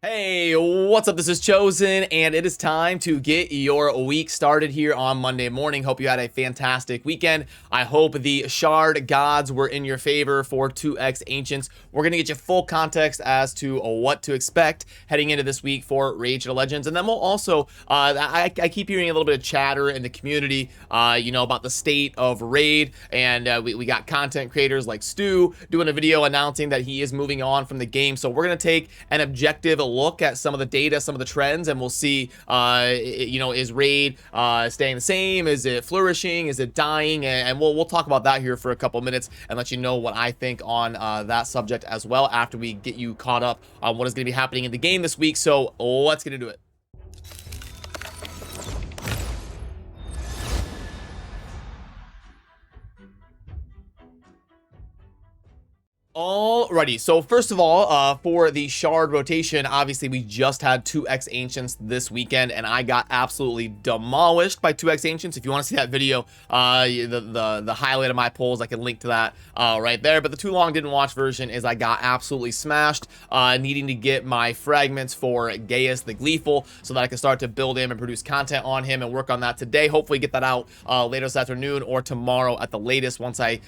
Hey, what's up? This is Chosen, and it is time to get your week started here on Monday morning. Hope you had a fantastic weekend. I hope the shard gods were in your favor for 2X Ancients. We're going to get you full context as to what to expect heading into this week for Rage of Legends. And then we'll also, I keep hearing a little bit of chatter in the community, about the state of Raid. And we got content creators like Stu doing a video announcing that he is moving on from the game. So we're going to take an objective look at some of the data, some of the trends, and we'll see, is Raid staying the same? Is it flourishing? Is it dying? And we'll talk about that here for a couple minutes and let you know what I think on that subject as well after we get you caught up on what is going to be happening in the game this week. So let's get into it. Alrighty, so first of all, for the shard rotation, obviously we just had 2X Ancients this weekend, and I got absolutely demolished by 2X Ancients. If you want to see that video, the highlight of my polls, I can link to that right there. But the too long didn't watch version is I got absolutely smashed, needing to get my fragments for Gaius the Gleeful so that I can start to build him and produce content on him and work on that today. Hopefully get that out later this afternoon or tomorrow at the latest once I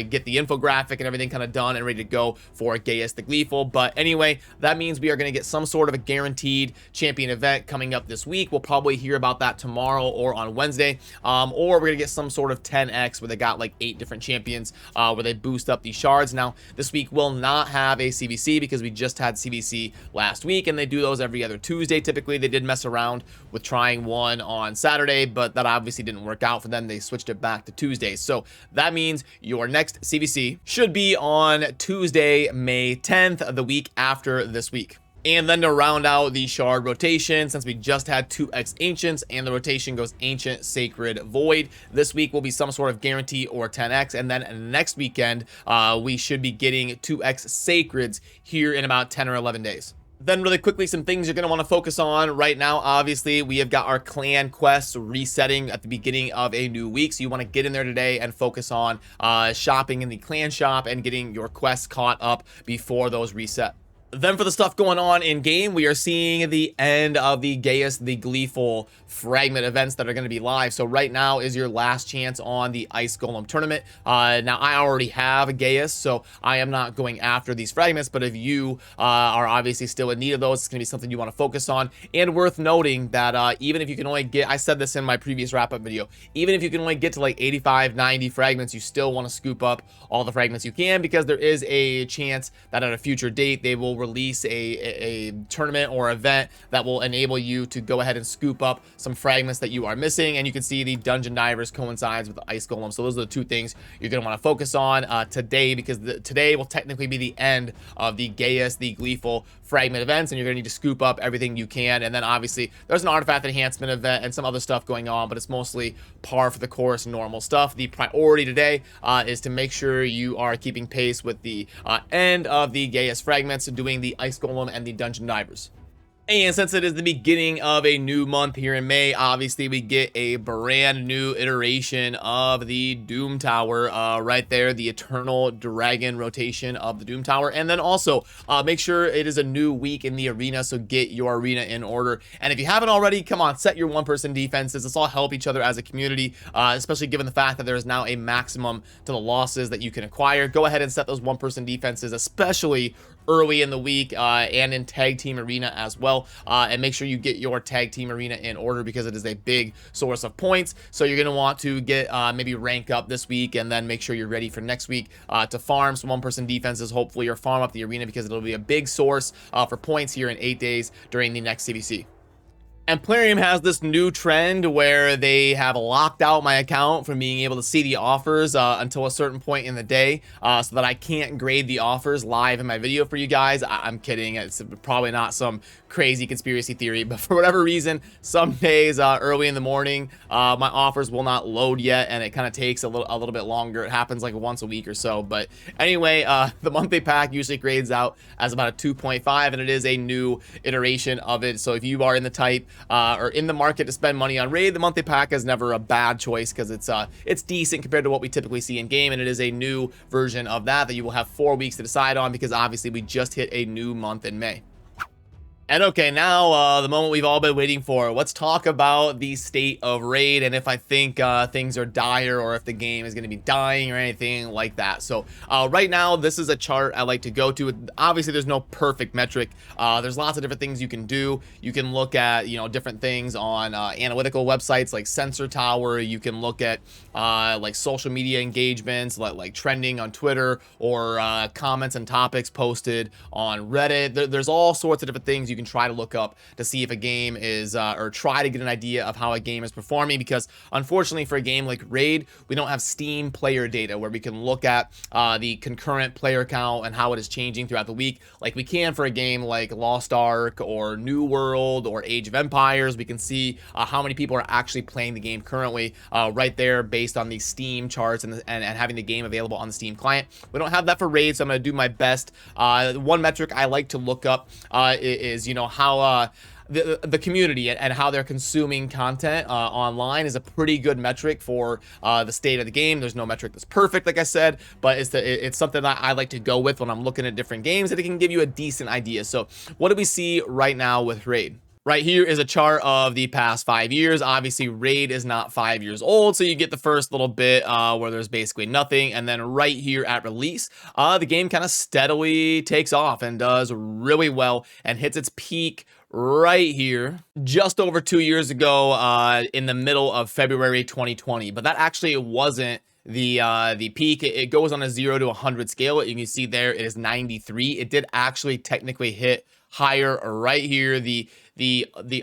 get the infographic and everything kind of done and ready to go for Gaius the Gleeful. But anyway, that means we are going to get some sort of a guaranteed champion event coming up this week. We'll probably hear about that tomorrow or on Wednesday, or we're going to get some sort of 10x where they got like 8 different champions where they boost up these shards. Now, this week will not have a CVC because we just had CVC last week, and they do those every other Tuesday. Typically, they did mess around with trying one on Saturday, but that obviously didn't work out for them. They switched it back to Tuesdays. So that means your next CVC should be on Tuesday, May 10th, the week after this week. And then to round out the shard rotation, since we just had 2X Ancients and the rotation goes Ancient, Sacred, Void, this week will be some sort of guarantee or 10X. And then next weekend, we should be getting 2X Sacreds here in about 10 or 11 days. Then really quickly, some things you're going to want to focus on right now. Obviously, we have got our clan quests resetting at the beginning of a new week. So you want to get in there today and focus on shopping in the clan shop and getting your quests caught up before those reset. Then for the stuff going on in game, we are seeing the end of the Gaius the Gleeful fragment events that are going to be live. So right now is your last chance on the Ice Golem tournament. Now I already have a Gaius, so I am not going after these fragments, but if you are obviously still in need of those, it's going to be something you want to focus on. And worth noting that even if you can only get, I said this in my previous wrap-up video, even if you can only get to like 85, 90 fragments, you still want to scoop up all the fragments you can, because there is a chance that at a future date, they will release a tournament or event that will enable you to go ahead and scoop up some fragments that you are missing. And you can see the Dungeon Divers coincides with the Ice Golem. So those are the two things you're going to want to focus on today, because today will technically be the end of the Gaius the Gleeful fragment events, and you're going to need to scoop up everything you can. And then obviously there's an artifact enhancement event and some other stuff going on, but it's mostly par for the course normal stuff. The priority today is to make sure you are keeping pace with the end of the Gaius fragments, doing the Ice Golem and the Dungeon Divers. And since it is the beginning of a new month here in May, obviously we get a brand new iteration of the Doom Tower right there, the Eternal Dragon rotation of the Doom Tower. And then also make sure it is a new week in the arena, so get your arena in order. And if you haven't already, come on, set your one-person defenses. Let's all help each other as a community, especially given the fact that there is now a maximum to the losses that you can acquire. Go ahead and set those one-person defenses, especially early in the week and in tag team arena as well, and make sure you get your tag team arena in order, because it is a big source of points. So you're going to want to get maybe rank up this week, and then make sure you're ready for next week to farm some one-person defenses, hopefully, or farm up the arena, because it'll be a big source for points here in 8 days during the next CVC. And Plarium has this new trend where they have locked out my account from being able to see the offers until a certain point in the day, so that I can't grade the offers live in my video for you guys. I'm kidding. It's probably not some crazy conspiracy theory, but for whatever reason, some days early in the morning, my offers will not load yet, and it kind of takes a little bit longer. It happens like once a week or so. But anyway, the monthly pack usually grades out as about a 2.5, and it is a new iteration of it. So if you are in the type or in the market to spend money on Raid, the monthly pack is never a bad choice, because it's decent compared to what we typically see in game, and it is a new version of that you will have 4 weeks to decide on, because obviously we just hit a new month in May. And okay, now the moment we've all been waiting for. Let's talk about the state of Raid and if I think things are dire or if the game is going to be dying or anything like that. So right now, this is a chart I like to go to. Obviously, there's no perfect metric. There's lots of different things you can do. You can look at, you know, different things on analytical websites like Sensor Tower. You can look at like social media engagements, like trending on Twitter, or comments and topics posted on Reddit. There's all sorts of different things you can try to look up to see if a game is or try to get an idea of how a game is performing, because unfortunately for a game like Raid, we don't have Steam player data where we can look at the concurrent player count and how it is changing throughout the week like we can for a game like Lost Ark or New World or Age of Empires. We can see how many people are actually playing the game currently right there based on the Steam charts and having the game available on the Steam client. We don't have that for Raid, so I'm going to do my best. One metric I like to look up is, you know, how the community and how they're consuming content online is a pretty good metric for the state of the game. There's no metric that's perfect, like I said, but it's something that I like to go with when I'm looking at different games, and it can give you a decent idea. So what do we see right now with Raid? Right here is a chart of the past 5 years. Obviously, Raid is not 5 years old, so you get the first little bit where there's basically nothing, and then right here at release, the game kind of steadily takes off and does really well and hits its peak right here just over 2 years ago in the middle of February 2020. But that actually wasn't the peak. It goes on a 0 to 100 scale. You can see there it is 93. It did actually technically hit higher right here. The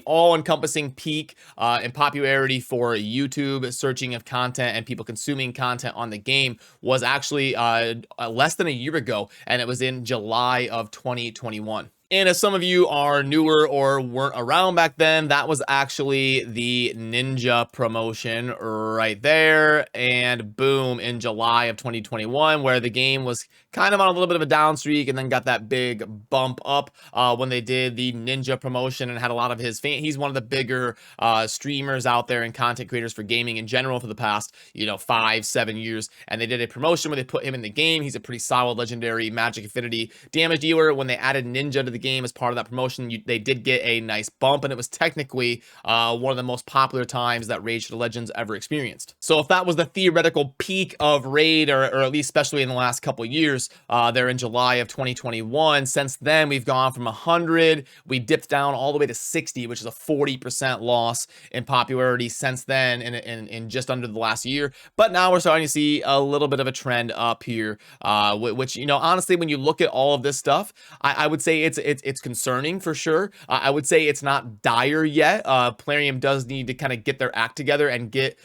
all-encompassing peak in popularity for YouTube searching of content and people consuming content on the game was actually less than a year ago, and it was in July of 2021. And as some of you are newer or weren't around back then, that was actually the Ninja promotion right there. And boom, in July of 2021, where the game was kind of on a little bit of a down streak and then got that big bump up when they did the Ninja promotion and had a lot of his fans. He's one of the bigger streamers out there and content creators for gaming in general for the past, you know, 5-7 years. And they did a promotion where they put him in the game. He's a pretty solid legendary Magic Affinity damage dealer. When they added Ninja to the game as part of that promotion, they did get a nice bump, and it was technically one of the most popular times that Raid Shadow Legends ever experienced. So if that was the theoretical peak of Raid, or at least especially in the last couple of years, there in July of 2021, since then we've gone from 100, we dipped down all the way to 60, which is a 40% loss in popularity since then in just under the last year. But now we're starting to see a little bit of a trend up here, which, you know, honestly, when you look at all of this stuff, I would say it's concerning for sure. I would say it's not dire yet. Plarium does need to kind of get their act together and get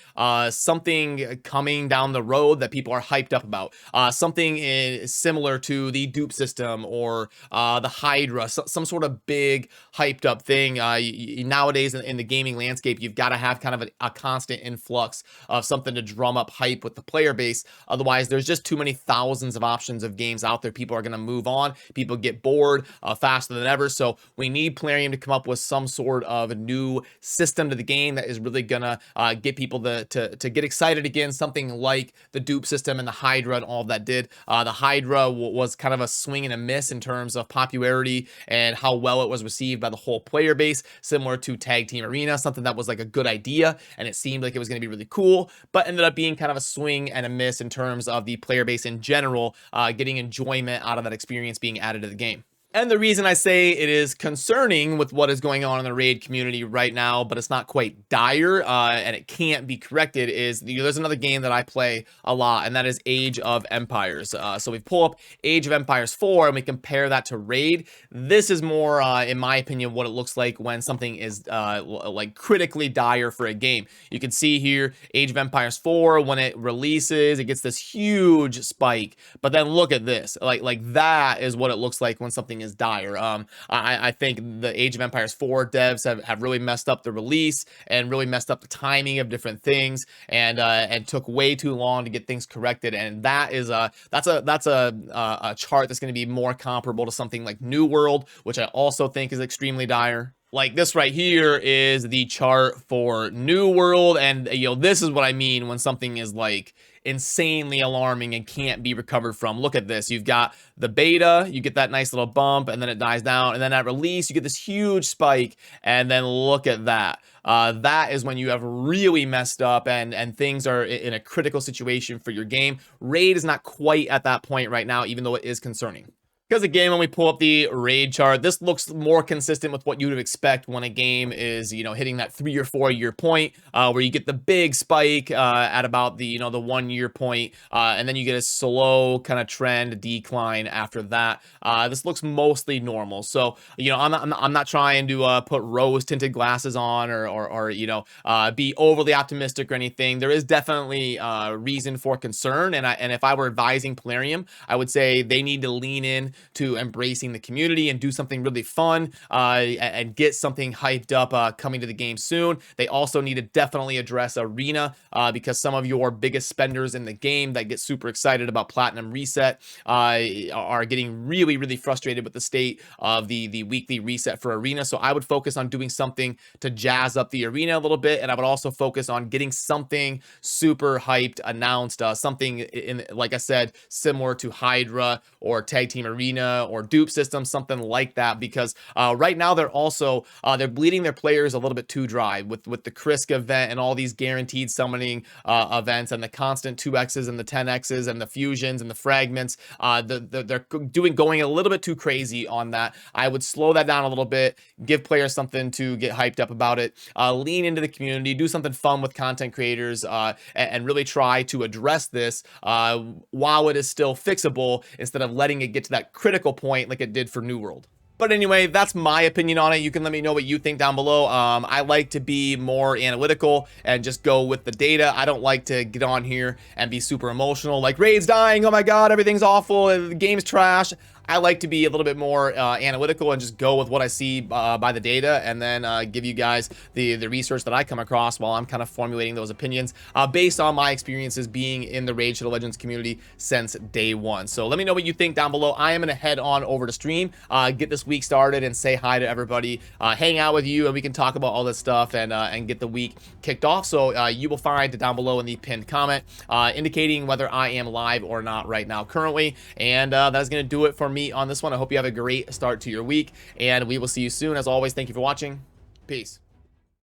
something coming down the road that people are hyped up about. Something similar to the dupe system or the Hydra, some sort of big hyped up thing. Nowadays in the gaming landscape, you've got to have kind of a constant influx of something to drum up hype with the player base. Otherwise, there's just too many thousands of options of games out there. People are going to move on. People get bored faster than ever. So we need Plarium to come up with some sort of new system to the game that is really gonna get people to get excited again. Something like the dupe system and the Hydra and all that did. The Hydra was kind of a swing and a miss in terms of popularity and how well it was received by the whole player base, similar to Tag Team Arena, something that was like a good idea and it seemed like it was going to be really cool, but ended up being kind of a swing and a miss in terms of the player base in general getting enjoyment out of that experience being added to the game. And the reason I say it is concerning with what is going on in the Raid community right now, but it's not quite dire, and it can't be corrected, is there's another game that I play a lot, and that is Age of Empires. So we pull up Age of Empires 4, and we compare that to Raid. This is more, in my opinion, what it looks like when something is like critically dire for a game. You can see here, Age of Empires 4, when it releases, it gets this huge spike, but then look at this. Like that is what it looks like when something is dire. I think the Age of Empires 4 devs have really messed up the release and really messed up the timing of different things, and took way too long to get things corrected. And that is that's a chart that's going to be more comparable to something like New World, which I also think is extremely dire. Like this right here is the chart for New World, and you know, this is what I mean when something is like insanely alarming and can't be recovered from. Look at this. You've got the beta, you get that nice little bump, and then it dies down, and then at release you get this huge spike, and then look at that. That is when you have really messed up and things are in a critical situation for your game. RAID is not quite at that point right now, even though it is concerning. Because again, when we pull up the RAID chart, this looks more consistent with what you would expect when a game is, you know, hitting that 3 or 4 year point, where you get the big spike at about the, you know, the 1 year point, and then you get a slow kind of trend decline after that. This looks mostly normal. So, you know, I'm not trying to put rose tinted glasses on or you know, be overly optimistic or anything. There is definitely reason for concern, and if I were advising Plarium, I would say they need to lean in to embracing the community and do something really fun and get something hyped up coming to the game soon. They also need to definitely address Arena because some of your biggest spenders in the game that get super excited about Platinum Reset are getting really frustrated with the state of the weekly reset for Arena. So I would focus on doing something to jazz up the Arena a little bit, and I would also focus on getting something super hyped announced, something in, like I said, similar to Hydra or Tag Team Arena or dupe system, something like that, because right now they're also they're bleeding their players a little bit too dry with the Krisk event and all these guaranteed summoning events and the constant 2x's and the 10x's and the fusions and the fragments. They're going a little bit too crazy on that. I would slow that down a little bit, give players something to get hyped up about it, lean into the community, do something fun with content creators, and really try to address this while it is still fixable, instead of letting it get to that critical point like it did for New World. But anyway, that's my opinion on it. You can let me know what you think down below. I like to be more analytical and just go with the data. I don't like to get on here and be super emotional, like RAID's dying, oh my god, everything's awful, the game's trash. I like to be a little bit more analytical and just go with what I see by the data, and then give you guys the research that I come across while I'm kind of formulating those opinions based on my experiences being in the Raid Shadow Legends community since day one. So let me know what you think down below. I am going to head on over to stream, get this week started, and say hi to everybody, hang out with you, and we can talk about all this stuff and get the week kicked off. So you will find down below in the pinned comment indicating whether I am live or not right now currently, and that's going to do it for me on this one. I hope you have a great start to your week, and we will see you soon. As always, thank you for watching. Peace.